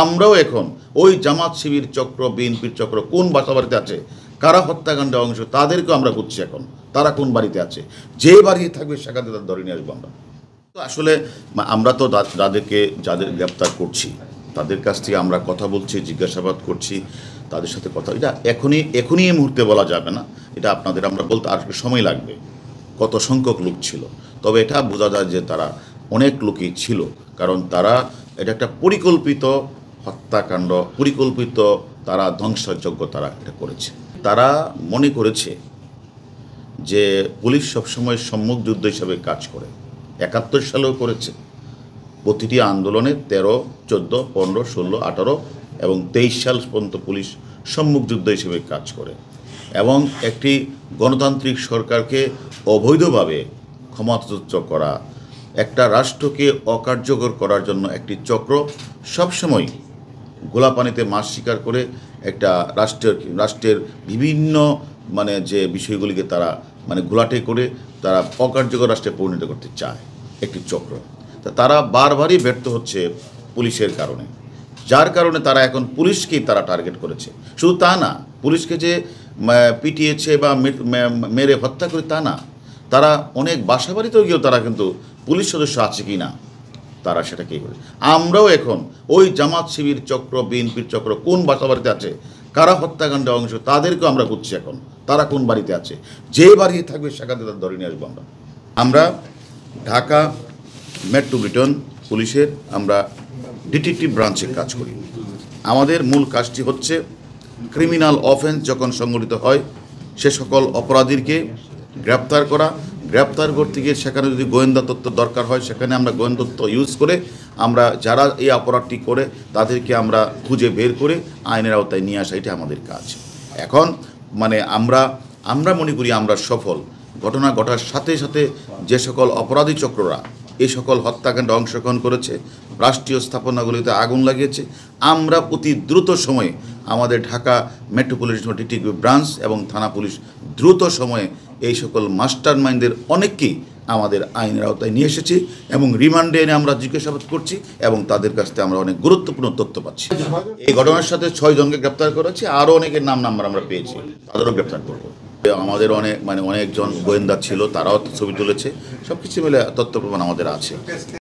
আমরাও এখন ওই জামাত শিবির চক্র, বিএনপির চক্র কোন বাসাবাড়িতে আছে, কারা হত্যাকাণ্ডে অংশ, তাদেরকেও আমরা খুঁজছি এখন। তারা কোন বাড়িতে আছে, যে বাড়ি থাকবে সেখান থেকে ধরে নিয়ে আসবো আমরা। তো আসলে আমরা তো যাদের গ্রেপ্তার করছি তাদের কাছ থেকে আমরা কথা বলছি, জিজ্ঞাসাবাদ করছি, তাদের সাথে কথা, এটা এখনই এই মুহূর্তে বলা যাবে না। এটা আপনাদের আমরা বলতে আর সময় লাগবে, কত সংখ্যক লোক ছিল। তবে এটা বোঝা যায় যে তারা অনেক লোকই ছিল, কারণ তারা এটা একটা পরিকল্পিত হত্যাকাণ্ড, পরিকল্পিত তারা ধ্বংসযজ্ঞ তারা এটা করেছে। তারা মনে করেছে যে পুলিশ সবসময় সম্মুখ যুদ্ধ হিসাবে কাজ করে, ৭১ সালেও করেছে। প্রতিটি আন্দোলনে ১৩, ১৪, ১৫, ১৬, ১৮ এবং ২৩ সাল পর্যন্ত পুলিশ সম্মুখ যুদ্ধ হিসেবে কাজ করে এবং একটি গণতান্ত্রিক সরকারকে অবৈধভাবে ক্ষমতাচ্যুত করা, একটা রাষ্ট্রকে অকার্যকর করার জন্য একটি চক্র সবসময় গোলাপানিতে মাছ শিকার করে একটা রাষ্ট্রের বিভিন্ন যে বিষয়গুলিকে তারা ঘোলাটে করে তারা অকার্যকর রাষ্ট্রে পরিণত করতে চায় একটি চক্র। তারা বারবারই ব্যর্থ হচ্ছে পুলিশের কারণে, যার কারণে তারা এখন পুলিশকেই তারা টার্গেট করেছে। শুধু তা না, পুলিশকে যে পিটিয়েছে বা মেরে হত্যা করে তা না, তারা অনেক বাসাবাড়িতেও গিয়েও তারা কিন্তু পুলিশ সদস্য আছে কি না তারা সেটাকেই করে। আমরাও এখন ওই জামাত শিবির চক্র, বিএনপির চক্র কোন বাসাবাড়িতে আছে, কারা হত্যাকাণ্ডে অংশ, তাদেরকেও আমরা খুঁজছি এখন। তারা কোন বাড়িতে আছে, যে বাড়ি থাকবে সেখান থেকে ধরে নিয়ে আসবো আমরা। ঢাকা মেট্রোপলিটন পুলিশের আমরা ডিটেকটিভ ব্রাঞ্চে কাজ করি। আমাদের মূল কাজটি হচ্ছে ক্রিমিনাল অফেন্স যখন সংঘটিত হয় সে সকল অপরাধীকে গ্রেপ্তার করা, গ্রেপ্তার করতে গিয়ে সেখানে যদি গোয়েন্দা তথ্য দরকার হয় সেখানে আমরা গোয়েন্দা তথ্য ইউজ করে আমরা যারা এই অপরাধটি করে তাদেরকে আমরা খুঁজে বের করে আইনের আওতায় নিয়ে আসা, এটা আমাদের কাজ। এখন আমরা মনে করি আমরা সফল। ঘটনা ঘটার সাথে সাথে যে সকল অপরাধী চক্ররা এই সকল হত্যাকাণ্ডে অংশগ্রহণ করেছে, রাষ্ট্রীয় স্থাপনাগুলিতে আগুন লাগিয়েছে, আমরা অতি দ্রুত সময়ে আমাদের ঢাকা মেট্রোপলিটন ডিটেকটিভ ব্রাঞ্চ এবং থানা পুলিশ দ্রুত সময়ে এই সকল মাস্টার মাইন্ডদের অনেককেই আমাদের আইনের আওতায় নিয়ে এসেছি এবং রিমান্ডে এনে আমরা জিজ্ঞাসাবাদ করছি এবং তাদের কাছ থেকে আমরা অনেক গুরুত্বপূর্ণ তথ্য পাচ্ছি। এই ঘটনার সাথে ৬ জনকে গ্রেপ্তার করেছি, আরও অনেকের নাম্বার আমরা পেয়েছি, তাদেরও গ্রেপ্তার করবো। আমাদের অনেকজন গোয়েন্দা ছিল, তারাও ছবি তুলেছে, সব কিছু মিলে তথ্য প্রমাণ আমাদের আছে।